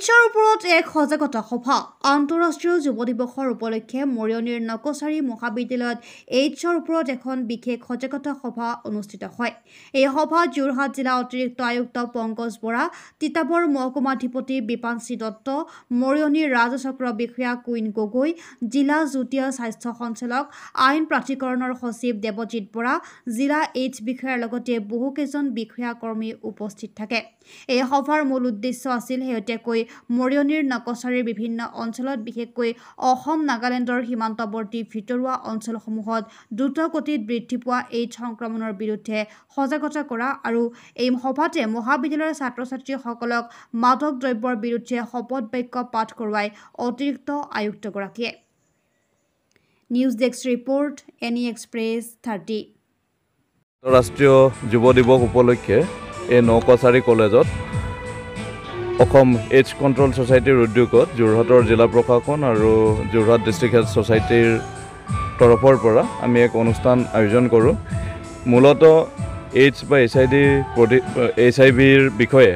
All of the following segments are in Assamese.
এইচৰ ওপৰত এক সজাগতা সভা আন্তঃৰাষ্ট্ৰীয় যুৱ দিৱসৰ উপলক্ষে মৰিয়নিৰ নকছাৰী মহাবিদ্যালয়ত এইচৰ ওপৰত এখন বিশেষ সজাগতা সভা অনুষ্ঠিত হয়। এই সভাত যোৰহাট জিলা অতিৰিক্ত আয়ুক্ত পংকজ বৰা, তিতাবৰ মহকুমাধিপতি বিপাংশী দত্ত, মৰিয়নিৰ ৰাজচক্ৰ বিষয়া কুইন গগৈ, জিলা যুটীয়া স্বাস্থ্য সঞ্চালক, আইন প্ৰাধিকৰণৰ সচিব দেৱজিৎ বৰা, জিলা এইচ বিষয়াৰ লগতে বহুকেইজন বিষয়া কৰ্মী উপস্থিত থাকে। এই সভাৰ মূল উদ্দেশ্য আছিল শেহতীয়াকৈ মৰিয়নিৰ নকছাৰীৰ বিভিন্ন অঞ্চলত বিশেষকৈ অসম নাগালেণ্ডৰ সীমান্তৱৰ্তী ভিতৰুৱা অঞ্চলসমূহত দ্ৰুতগতিত বৃদ্ধি পোৱা এইডছ সংক্ৰমণৰ বিৰুদ্ধে সজাগতা কৰা আৰু এই সভাতে মহাবিদ্যালয়ৰ ছাত্ৰ-ছাত্ৰীসকলক মাদক দ্ৰব্যৰ বিৰুদ্ধে শপত বাক্য পাঠ কৰোৱাই অতিৰিক্ত আয়ুক্তগৰাকীয়ে। News desk report, any express 30। ৰাষ্ট্ৰীয় যুৱ দিৱস উপলক্ষে এই নকছাৰী কলেজত অসম এইডছ কণ্ট্ৰল ছ'চাইটিৰ উদ্যোগত যোৰহাটৰ জিলা প্ৰশাসন আৰু যোৰহাট ডিষ্ট্ৰিক্ট হেল্থ ছ'চাইটিৰ তৰফৰ পৰা আমি এক অনুষ্ঠান আয়োজন কৰোঁ। মূলতঃ এইডছ বা HIV-ৰ বিষয়ে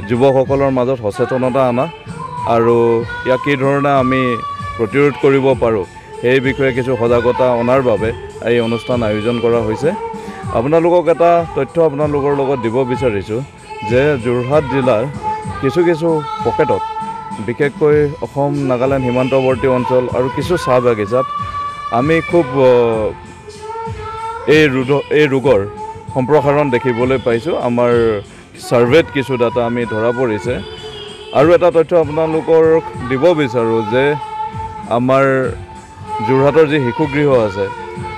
যুৱকসকলৰ মাজত সচেতনতা অনা আৰু ইয়াক কি ধৰণে আমি প্ৰতিৰোধ কৰিব পাৰোঁ সেই বিষয়ে কিছু সজাগতা অনাৰ বাবে এই অনুষ্ঠান আয়োজন কৰা হৈছে। আপোনালোকক এটা তথ্য আপোনালোকৰ লগত দিব বিচাৰিছোঁ যে যোৰহাট জিলাৰ কিছু পকেটত বিশেষকৈ অসম নাগালেণ্ড সীমান্তৱৰ্তী অঞ্চল আৰু কিছু চাহ বাগিচাত আমি খুব এই ৰোগৰ সম্প্ৰসাৰণ দেখিবলৈ পাইছোঁ। আমাৰ ছাৰ্ভেত কিছু ডাটা আমি ধৰা পৰিছে। আৰু এটা তথ্য আপোনালোকক দিব বিচাৰোঁ যে আমাৰ যোৰহাটৰ যি শিশুগৃহ আছে,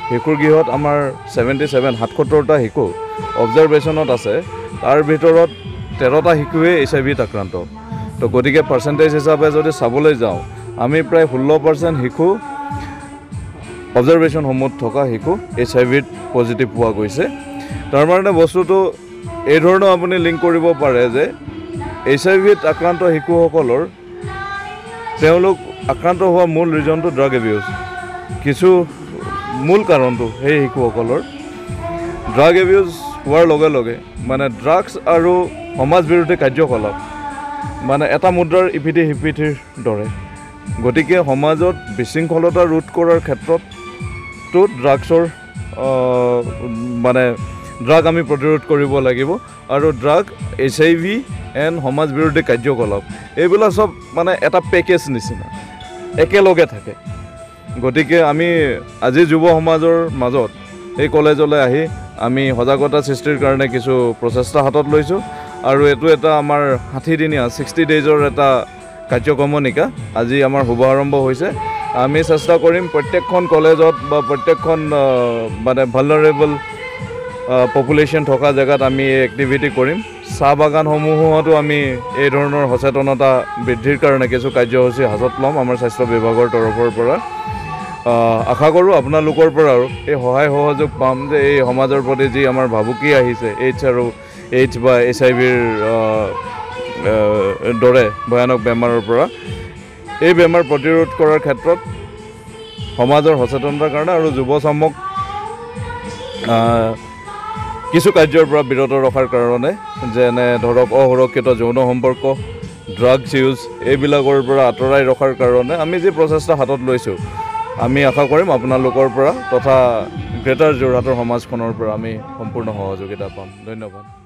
শিশুগৃহত আমাৰ 77টা শিশু অবজাৰভেশ্যনত আছে। তাৰ ভিতৰত 13টা শিশুৱে HIV আক্ৰান্ত। তো গতিকে পাৰ্চেণ্টেজ হিচাপে যদি চাবলৈ যাওঁ, আমি প্ৰায় 16% শিশু অবজাৰভেশ্যনসমূহত থকা শিশু HIV পজিটিভ পোৱা গৈছে। তাৰ মানে বস্তুটো এই ধৰণৰ আপুনি লিংক কৰিব পাৰে যে HIV আক্ৰান্ত শিশুসকলৰ তেওঁলোক আক্ৰান্ত হোৱা মূল ৰিজনটো ড্ৰাগ এবিউজ। কিছু মূল কাৰণটো সেই শিশুসকলৰ ড্ৰাগ এবিউজ হোৱাৰ লগে লগে মানে ড্ৰাগছ আৰু সমাজ বিৰোধী কাৰ্যকলাপ মানে এটা মুদ্ৰাৰ ইপিঠি সিপিঠিৰ দৰে। গতিকে সমাজত বিশৃংখলতা ৰোধ কৰাৰ ক্ষেত্ৰতো ড্ৰাগ আমি প্ৰতিৰোধ কৰিব লাগিব আৰু ড্ৰাগ HIV এণ্ড সমাজ বিৰোধী কাৰ্যকলাপ এইবিলাক চব মানে এটা পেকেজ নিচিনা একেলগে থাকে। গতিকে আমি আজি যুৱ সমাজৰ মাজত এই কলেজলৈ আহি আমি সজাগতা সৃষ্টিৰ কাৰণে কিছু প্ৰচেষ্টা হাতত লৈছোঁ আৰু এইটো এটা আমাৰ 60 ডেইজৰ এটা কাৰ্যক্ৰমণিকা আজি আমাৰ শুভাৰম্ভ হৈছে। আমি চেষ্টা কৰিম প্ৰত্যেকখন কলেজত বা প্ৰত্যেকখন মানে ভালনাৰেবল পপুলেশ্যন থকা জেগাত আমি এই এক্টিভিটি কৰিম। চাহ বাগানসমূহতো আমি এই ধৰণৰ সচেতনতা বৃদ্ধিৰ কাৰণে কিছু কাৰ্যসূচী হাতত ল'ম আমাৰ স্বাস্থ্য বিভাগৰ তৰফৰ পৰা। আশা কৰোঁ আপোনালোকৰ পৰাও এই সহায় সহযোগ পাম যে এই সমাজৰ প্ৰতি যি আমাৰ ভাবুকি আহিছে এইডছ বা HIV-ৰ দৰে ভয়ানক বেমাৰৰ পৰা এই বেমাৰ প্ৰতিৰোধ কৰাৰ ক্ষেত্ৰত সমাজৰ সচেতনতাৰ কাৰণে আৰু যুৱচামক কিছু কাৰ্যৰ পৰা বিৰত ৰখাৰ কাৰণে যেনে ধৰক অসুৰক্ষিত যৌন সম্পৰ্ক, ড্ৰাগছ ইউজ এইবিলাকৰ পৰা আঁতৰাই ৰখাৰ কাৰণে আমি যি প্ৰচেষ্টা হাতত লৈছোঁ আমি আশা কৰিম আপোনালোকৰ পৰা তথা গ্ৰেটাৰ যোৰহাটৰ সমাজখনৰ পৰা আমি সম্পূৰ্ণ সহযোগিতা পাম। ধন্যবাদ।